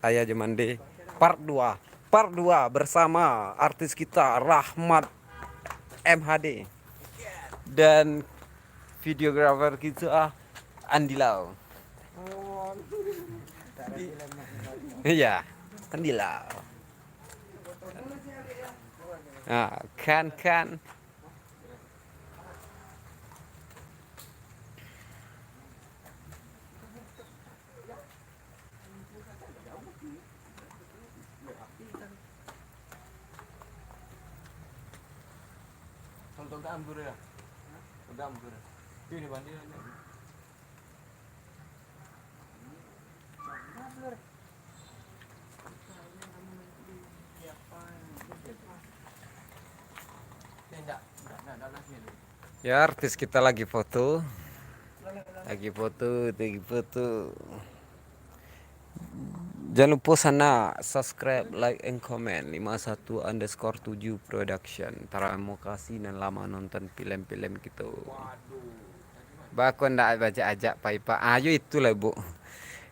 Ayah Jemande part 2 bersama artis kita Rahmat MHD dan videografer kita Andi Lau. Iya, Andi Lau. Nah, kan. Ambur ya. Udah ambur. Ini banding. Ya, artis kita lagi foto. Lagi foto. Jangan lupa sana subscribe, like, and comment 51_7 production. Terima kasih dan lama nonton film-film gitu. Bakon ndak baca ajak Pak. Ayo itulah Bu.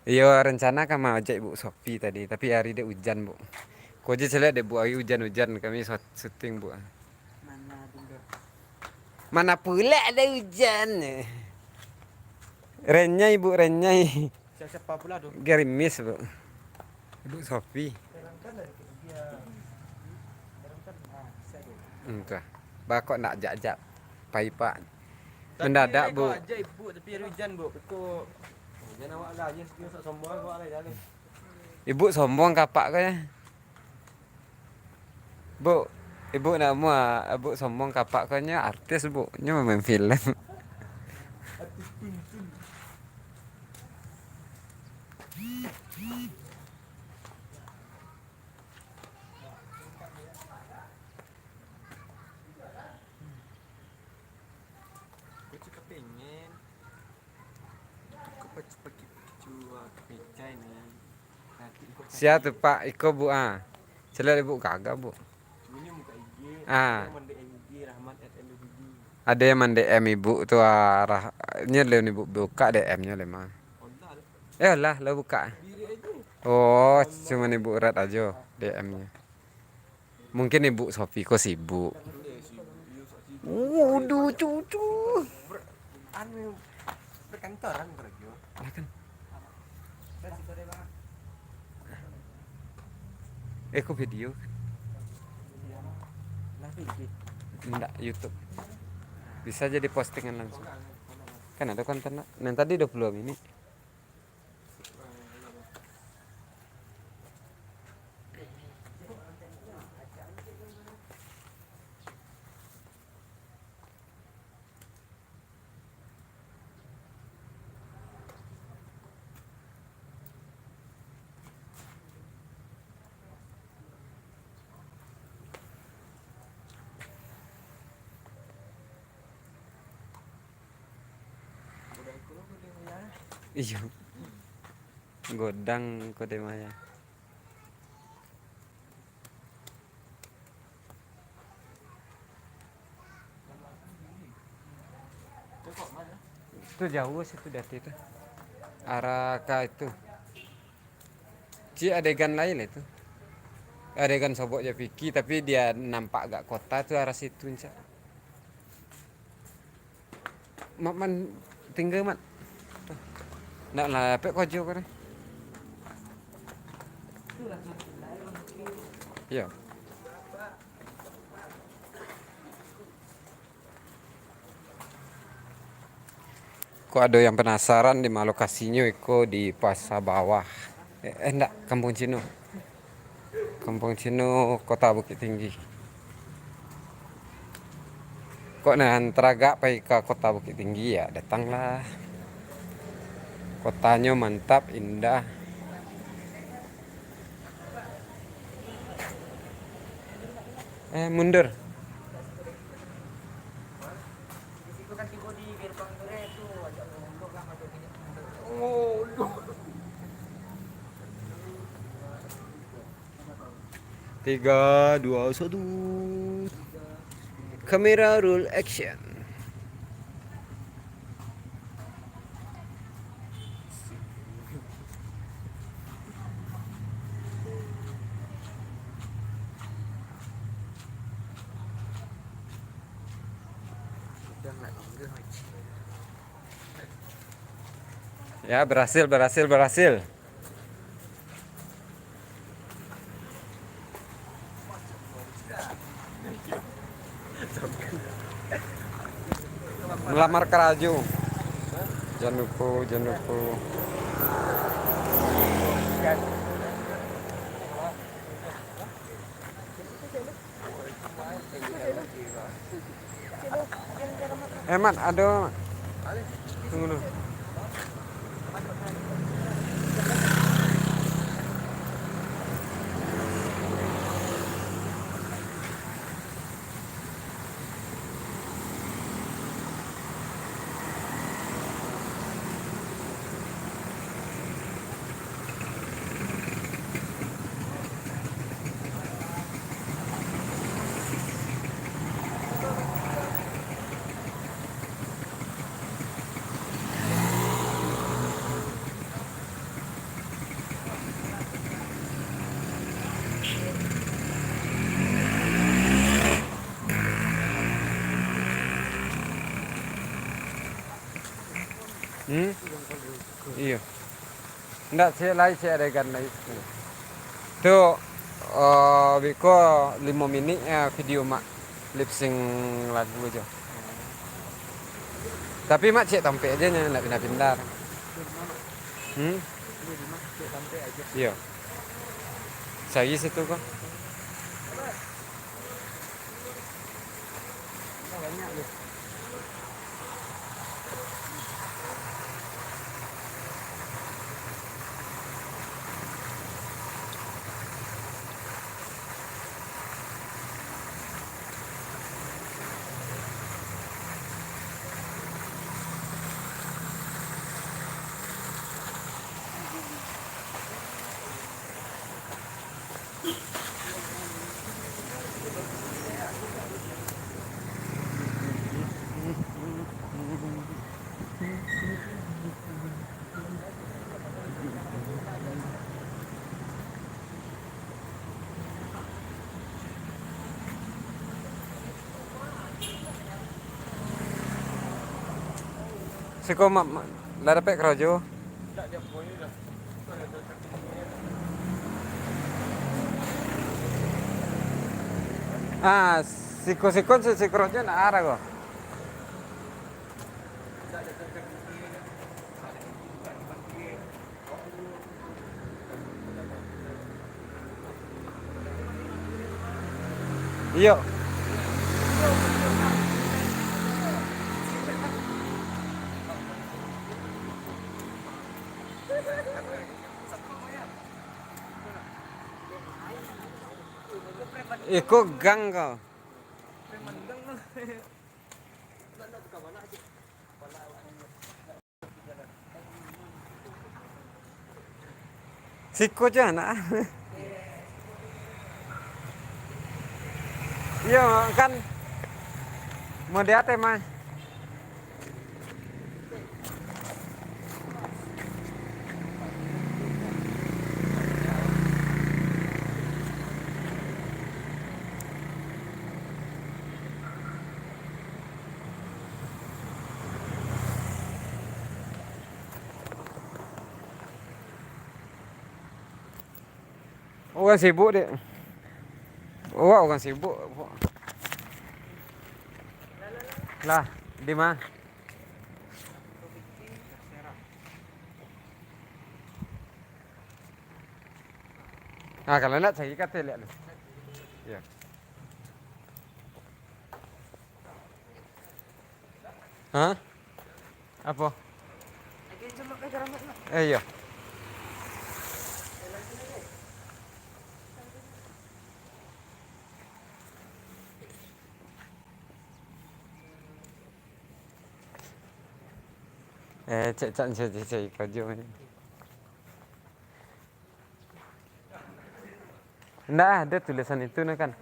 Yo rencana kan mau ajak Bu Sofi tadi, tapi hari dia hujan Bu. Kau aja lihat deh Bu, hari hujan kami syuting Bu. Mana pula ada hujan. Renyai Bu, renyai. Siapa pula tuh? Gerimis Bu. Ibu Sofi. Entah. Bakok nak ajak Pak. Mendadak Bu. Kau aja ibu tapi hari hujan Bu. Betul. Jangan awak lah, yes, dia sombong awak lah jalan. Ibu sombong kapak kau ya. Bu, ibu nama ibu sombong kapak kau nya artis Bu, nya main film. Artis tuntun. Gue juga pengen. Kau pakai cuak pecah ini. Siapa tuh Pak Iko Bu ah. Celak ibu kagak Bu. Ini muka IG. Ah. Mandi IG Rahmat @mbd. Ada yang DM ibu tuh arah le ibu buka DM-nya le mah. Lah buka. Oh, cuma ibu Rat aja DM-nya. Mungkin ibu Sofi kok sibuk. Waduh, cucu. Anu perkantoran kerja. Lah kan. Kok video? Enggak, YouTube. Bisa jadi postingan langsung. Kan ada konten. Yang tadi 20 ini. Iya. Godang kode maya. Itu jauh sih itu dari itu. Arah ke itu. Adegan lain itu. Adegan soboknya Vicky tapi dia nampak agak kota tuh arah situ Inca. Mak man tinggal mat. Ndak lah pek kojo kan. Iya. Kok ada yang penasaran di mana lokasinya Iko di Pasar Bawah. Enggak, Kampung Cino. Kampung Cino, Kota Bukit Tinggi. Kok antara gak pergi ke Kota Bukit Tinggi ya datanglah. Kotanya mantap, indah. Mundur. Tiga, dua, satu. Kamera roll action. Ya, berhasil. Melamar keraju. Jangan lupa. Mat, ada. Tunggu dulu. Iya. Enggak, saya adegan lain. Tuh, Biko 5 menit video mak lip sync lagu aja. Tapi mak cek tampil aja nggak pindah-pindah. Iya. Saya situ kok. Siko mak lara pek krojo. Tak dia poin dah. Siko krojo nak arah kok. Iya. Iko gang kau. Siko aja nak. Iya kan. Mau dia mah. Orang sibuk dek. Orang sibuk. Lah, di mana? Kalau nak saya kata lihat dulu. Ya. Hah? Apa? Iya. Cek kerja ni. Nggak ada tulisan itu kan.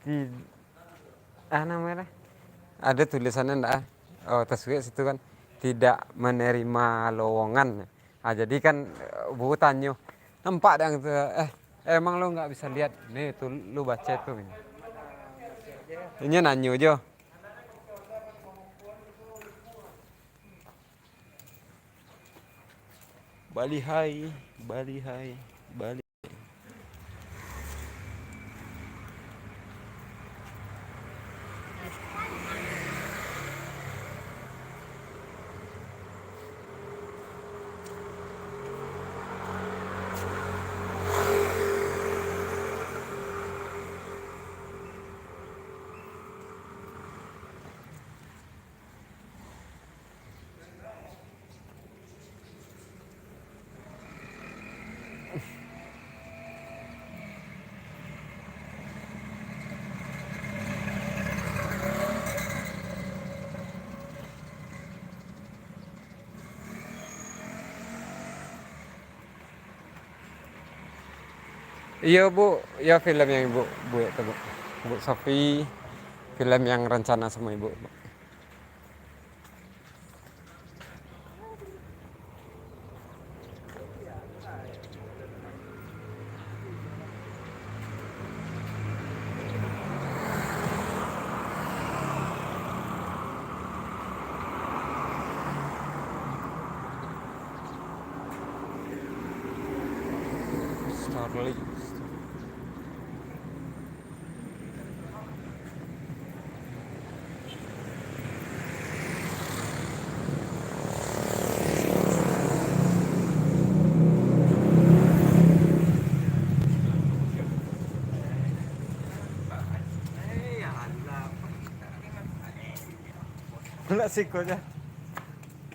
Di namanya? Ada tulisannya nggak? Oh, taswir situ kan tidak menerima lowongan. Jadi kan bu tanya, nampak yang emang lo nggak bisa lihat? Nih tuh lu baca tuh. Ini nanyo aja. Bali Hai, Bali Hai, Bali. Iya bu, ya film yang ibu bu itu bu, Bu Sofi, film yang rencana sama ibu. Bu. Starlink. Wala siko niya.